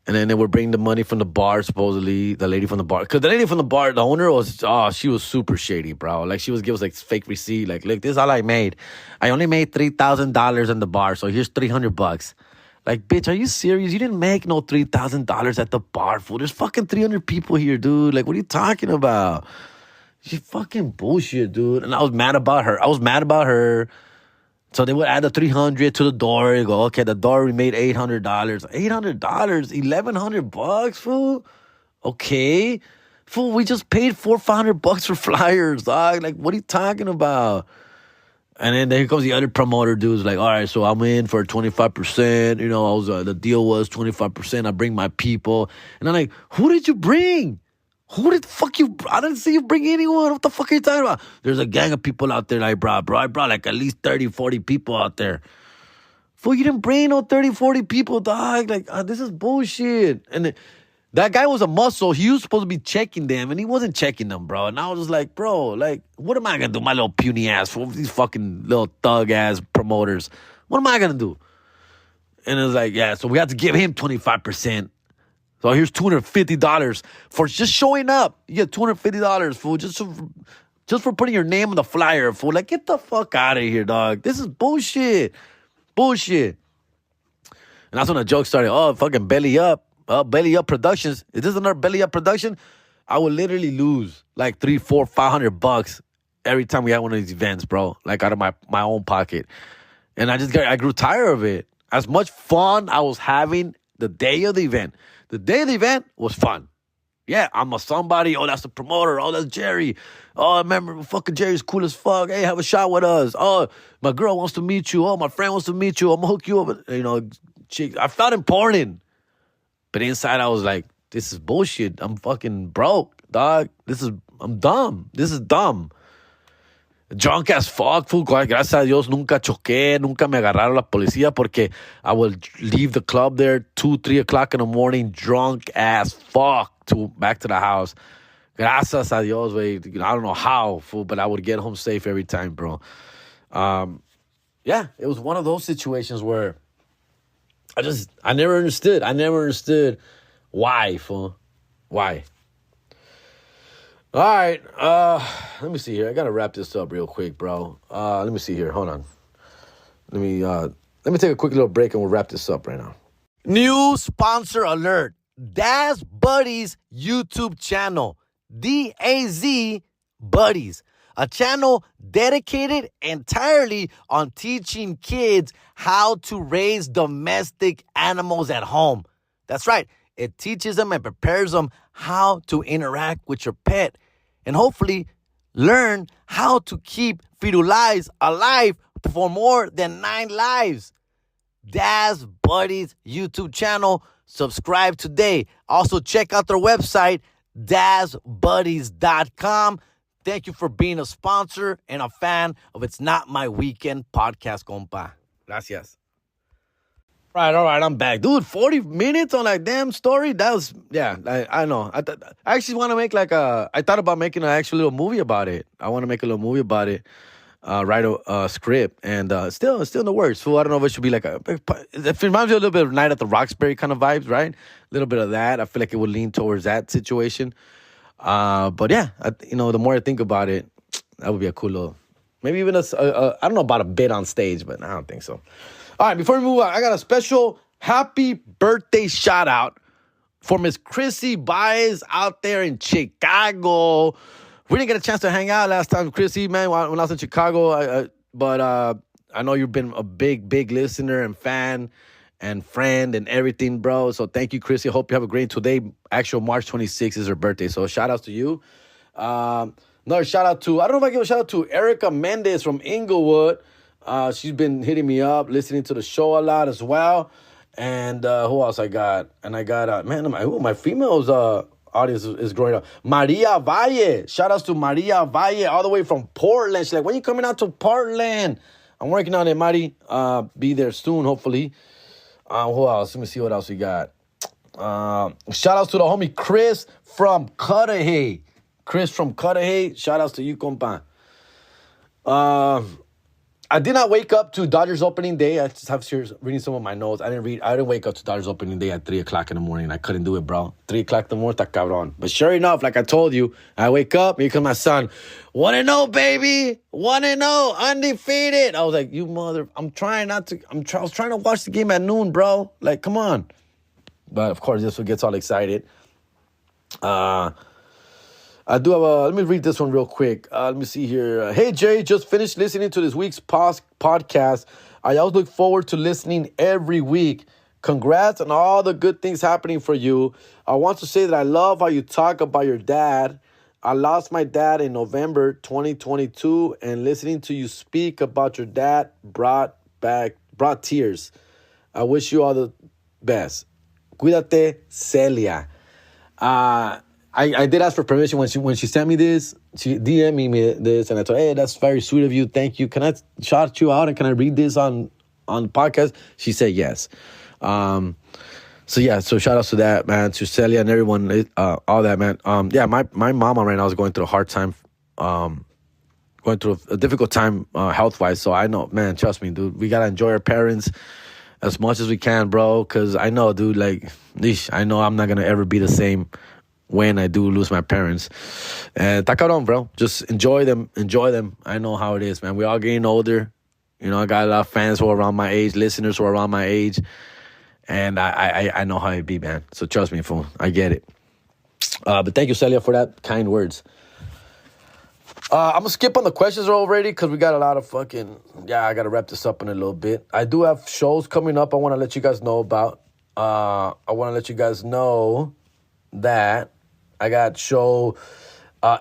And then they would bring the money from the bar, supposedly, the lady from the bar. Because the lady from the bar, the owner she was super shady, bro. Like, she would give us, like, fake receipt. Like, look, this is all I made. I only made $3,000 in the bar, so here's $300. Like, bitch, are you serious? You didn't make no $3,000 at the bar, fool. There's fucking 300 people here, dude. Like, what are you talking about? She fucking bullshit, dude. And I was mad about her. So they would add the $300 to the door. You go, okay, the door we made $800. $800, $1,100, fool. Okay, fool. We just paid $400-500 for flyers, dog. Like, what are you talking about? And then here comes the other promoter dudes. Like, all right, so I'm in for 25%. The deal was 25%. I bring my people, and I'm like, who did you bring? Who the fuck you? I didn't see you bring anyone. What the fuck are you talking about? There's a gang of people out there that I brought, bro. I brought like at least 30, 40 people out there. Fool, you didn't bring no 30, 40 people, dog. Like, this is bullshit. And that guy was a muscle. He was supposed to be checking them, and he wasn't checking them, bro. And I was just like, bro, like, what am I going to do? My little puny ass for these fucking little thug-ass promoters. What am I going to do? And it was like, yeah, so we had to give him 25%. So here's $250 for just showing up. You get $250, fool, just for putting your name on the flyer, fool. Like, get the fuck out of here, dog. This is bullshit. Bullshit. And that's when the joke started. Oh, fucking Belly Up. Belly Up Productions. Is this another Belly Up production? I would literally lose like $300, $400, $500 every time we had one of these events, bro. Like, out of my own pocket. And I grew tired of it. As much fun I was having the day of the event. The day of the event was fun. Yeah, I'm a somebody. Oh, that's the promoter. Oh, that's Jerry. Oh, I remember fucking Jerry's cool as fuck. Hey, have a shot with us. Oh, my girl wants to meet you. Oh, my friend wants to meet you. I'm gonna hook you up. I felt important. But inside I was like, this is bullshit. I'm fucking broke, dog. I'm dumb. This is dumb. Drunk as fuck, fool. Gracias a Dios nunca choqué, nunca me agarraron la policía porque I would leave the club there 2, 3 o'clock in the morning, drunk as fuck, back to the house. Gracias a Dios, I don't know how, fool, but I would get home safe every time, bro. Yeah, it was one of those situations where I never understood. I never understood why, fool. Why? All right, let me see here. I gotta wrap this up real quick, bro. Let me see here. Hold on. Let me take a quick little break and we'll wrap this up right now. New sponsor alert. Daz Buddies YouTube channel. DAZ Buddies. A channel dedicated entirely on teaching kids how to raise domestic animals at home. That's right. It teaches them and prepares them how to interact with your pet and hopefully learn how to keep Firulais alive for more than 9 lives. Daz Buddies YouTube channel. Subscribe today. Also, check out their website, DazBuddies.com. Thank you for being a sponsor and a fan of It's Not My Weekend podcast, compa. Gracias. All right, I'm back. Dude, 40 minutes on that damn story? That was, yeah, I know. I actually want to make I thought about making an actual little movie about it. I want to make a little movie about it, write a script, and still in the works. So I don't know if it should be it reminds me a little bit of Night at the Roxbury kind of vibes, right? A little bit of that. I feel like it would lean towards that situation. But yeah, the more I think about it, that would be a cool little, maybe even I don't know about a bit on stage, but I don't think so. All right, before we move on, I got a special happy birthday shout out for Miss Chrissy Baez out there in Chicago. We didn't get a chance to hang out last time, Chrissy, man, when I was in Chicago. But I know you've been a big listener and fan and friend and everything, bro. So thank you, Chrissy. Hope you have a great today. Actual March 26th is her birthday. So shout outs to you. Another shout out to, I don't know if I give a shout out to Erica Mendez from Inglewood. She's been hitting me up, listening to the show a lot as well. And who else I got? And I got, my females audience is growing up. Maria Valle. Shout outs to Maria Valle all the way from Portland. She's like, when you coming out to Portland? I'm working on it, Mari. Be there soon, hopefully. Who else? Let me see what else we got. Shout outs to the homie Chris from Cudahy. Chris from Cudahy. Shout outs to you, compa. I did not wake up to Dodgers opening day. I just have reading some of my notes. I didn't wake up to Dodgers opening day at 3 o'clock in the morning. I couldn't do it, bro. 3 o'clock in the morning, está cabrón. But sure enough, like I told you, I wake up, here comes my son. 1-0, baby. 1-0, undefeated. I was like, you mother, I was trying to watch the game at noon, bro. Like, come on. But of course, this one gets all excited. I do have let me read this one real quick. Let me see here. Hey, Jay, just finished listening to this week's podcast. I always look forward to listening every week. Congrats on all the good things happening for you. I want to say that I love how you talk about your dad. I lost my dad in November 2022, and listening to you speak about your dad brought tears. I wish you all the best. Cuídate, Celia. I did ask for permission when she sent me this. She DM'd me this, and I told her, hey, that's very sweet of you. Thank you. Can I shout you out, and can I read this on the podcast? She said yes. So shout outs to that, man, to Celia and everyone, all that, man. My mama right now is going through a hard time, going through a difficult time health-wise. So I know, man, trust me, dude, we got to enjoy our parents as much as we can, bro, because I know, dude, I know I'm not going to ever be the same when I do lose my parents. And está cabrón, bro. Just enjoy them. I know how it is, man. We all getting older. I got a lot of fans who are around my age, listeners who are around my age. And I know how it be, man. So trust me, fool. I get it. But thank you, Celia, for that kind words. I'm going to skip on the questions already because we got a lot of I got to wrap this up in a little bit. I do have shows coming up I want to let you guys know about. I want to let you guys know that I got show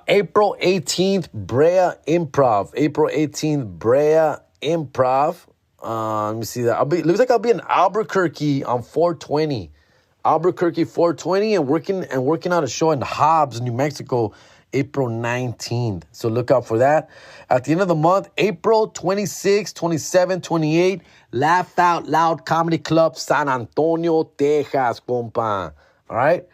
April 18th, Brea Improv. April 18th, Brea Improv. Let me see that. Looks like I'll be in Albuquerque on 420. Albuquerque 420 and working out a show in Hobbs, New Mexico, April 19th. So look out for that. At the end of the month, April 26, 27, 28, Laugh Out Loud Comedy Club, San Antonio, Texas, compa. All right.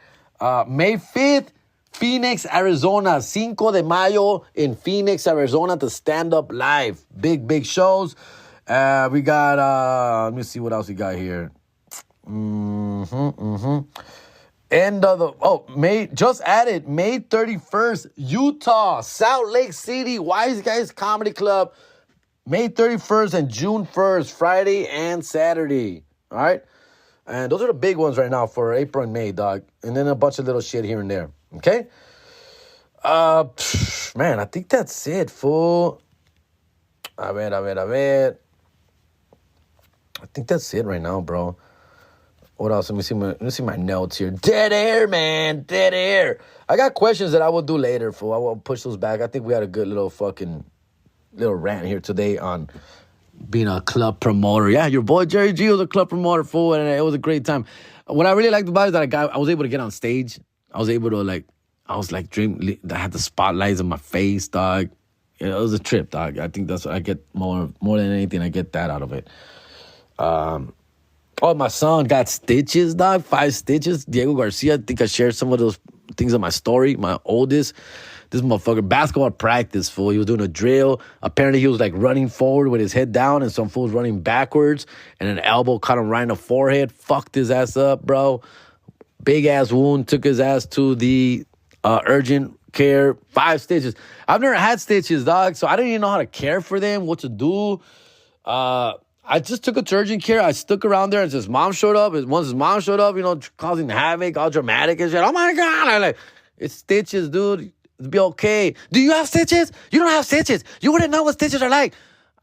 May 5th, Phoenix, Arizona. 5 de Mayo in Phoenix, Arizona to stand up live. Big shows. We got, let me see what else we got here. End of the, May 31st, Utah, Salt Lake City, Wise Guys Comedy Club, May 31st and June 1st, Friday and Saturday. All right. And those are the big ones right now for April and May, dog. And then a bunch of little shit here and there. Okay? Man, I think that's it, fool. A ver. I think that's it right now, bro. What else? Let me see my notes here. Dead air, man. Dead air. I got questions that I will do later, fool. I will push those back. I think we had a good little rant here today on being a club promoter. Yeah, your boy Jerry G was a club promoter, fool, and it was a great time. What I really liked about it is that I was able to get on stage. I was able to dream. I had the spotlights on my face, dog. It was a trip, dog. I think that's what I get more than anything. I get that out of it. My son got stitches, dog. 5 stitches. Diego Garcia. I think I shared some of those things on my story. My oldest. This motherfucker, basketball practice, fool. He was doing a drill. Apparently, he was like running forward with his head down, and some fool was running backwards, and an elbow caught him right in the forehead. Fucked his ass up, bro. Big ass wound. Took his ass to the urgent care. 5 stitches. I've never had stitches, dog, so I didn't even know how to care for them, what to do. I just took it to urgent care. I stuck around there, and his mom showed up. Once his mom showed up, causing havoc, all dramatic and shit. Oh my God! I'm like, it's stitches, dude. It'll be okay. Do you have stitches? You don't have stitches. You wouldn't know what stitches are like.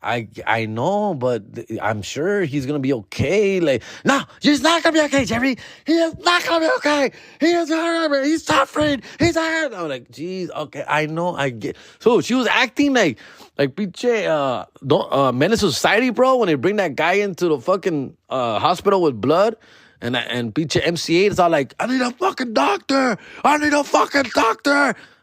I know, but I'm sure he's going to be okay. Like, no, he's not going to be okay, Jerry. He is not going to be okay. He's suffering. He's hurt. I'm like, geez, okay, I know, I get. So she was acting like pinche Menace Society, bro, when they bring that guy into the fucking hospital with blood. And pinche MC8 is all like, I need a fucking doctor.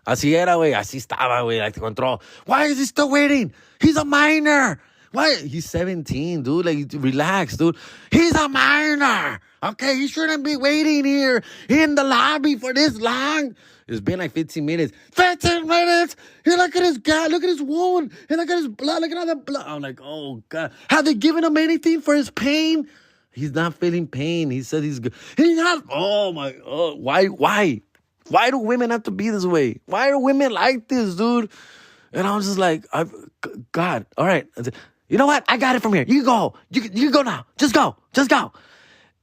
Así era, güey. Así estaba, güey. Like, control. Why is he still waiting? He's a minor. Why? He's 17, dude. Like, relax, dude. He's a minor. Okay? He shouldn't be waiting here in the lobby for this long. It's been like 15 minutes. 15 minutes? Hey, look at his guy. Look at his wound. Hey, look at his blood. Look at all the blood. I'm like, oh, God. Have they given him anything for his pain? He's not feeling pain. He said he's good. He's not. Oh, my. Oh, why? Why do women have to be this way? Why are women like this, dude? And I was just like, God, all right. You know what? I got it from here. You go. You go now. Just go.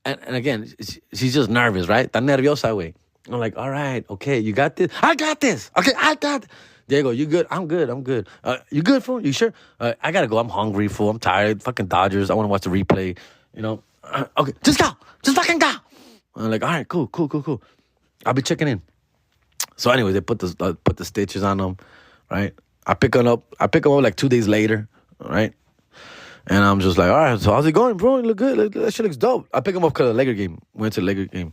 And again, she's just nervous, right? Tan nerviosa, güey. I'm like, all right, okay, you got this? I got this. Okay, I got it. Diego, you good? I'm good. You good, fool? You sure? I got to go. I'm hungry, fool. I'm tired. Fucking Dodgers. I want to watch the replay. Okay, just go. Just fucking go. I'm like, all right, cool. I'll be checking in. So anyway, they put the stitches on them, right? I pick them up like 2 days later, right? And I'm just like, all right, so how's it going, bro? You look good. That shit looks dope. I pick him up because of the Laker game. Went to the Laker game.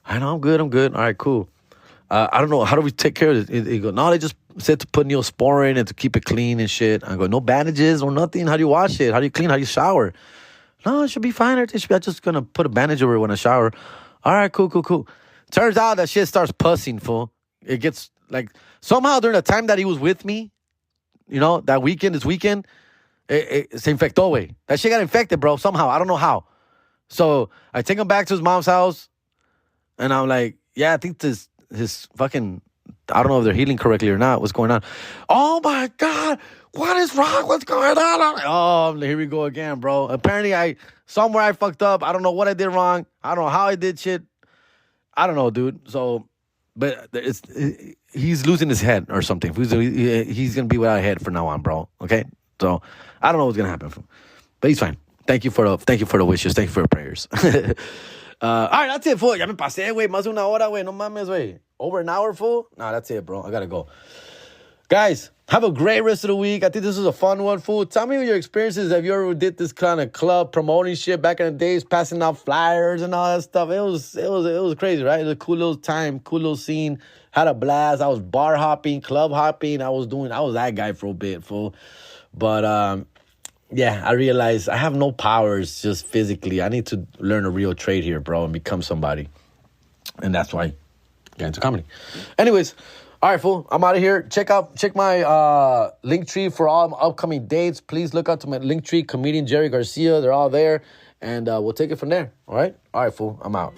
I know, I'm good. All right, cool. I don't know. How do we take care of this? He go, no, they just said to put Neosporin and to keep it clean and shit. I go, no bandages or nothing. How do you wash it? How do you clean? How do you shower? No, it should be fine. I'm just going to put a bandage over it when I shower. All right, cool. Turns out that shit starts pussing, fool. It gets, like, somehow during the time that he was with me, this weekend, se infectó, güey. That shit got infected, bro, somehow. I don't know how. So I take him back to his mom's house, and I'm like, yeah, I think his fucking, I don't know if they're healing correctly or not. What's going on? Oh, my God. What is wrong? What's going on? I'm like, oh, here we go again, bro. Apparently, somewhere I fucked up. I don't know what I did wrong. I don't know how I did shit. I don't know, dude. So, but he's losing his head or something. He's going to be without a head from now on, bro. Okay? So, I don't know what's going to happen. But he's fine. Thank you for the wishes. Thank you for the prayers. All right, that's it, fool. Ya me pasé, güey. Más de una hora, güey. No mames, güey. Over an hour, fool? Nah, that's it, bro. I gotta go. Guys, have a great rest of the week. I think this was a fun one, fool. Tell me your experiences. Have you ever did this kind of club promoting shit back in the days, passing out flyers and all that stuff? It was crazy, right? It was a cool little time, cool little scene. Had a blast. I was bar hopping, club hopping. I was that guy for a bit, fool. But yeah, I realized I have no powers just physically. I need to learn a real trade here, bro, and become somebody. And that's why I got into comedy. Anyways, all right, fool. I'm out of here. Check my link tree for all my upcoming dates. Please look out to my link tree, comedian Jerry Garcia. They're all there. And we'll take it from there. All right? All right, fool. I'm out.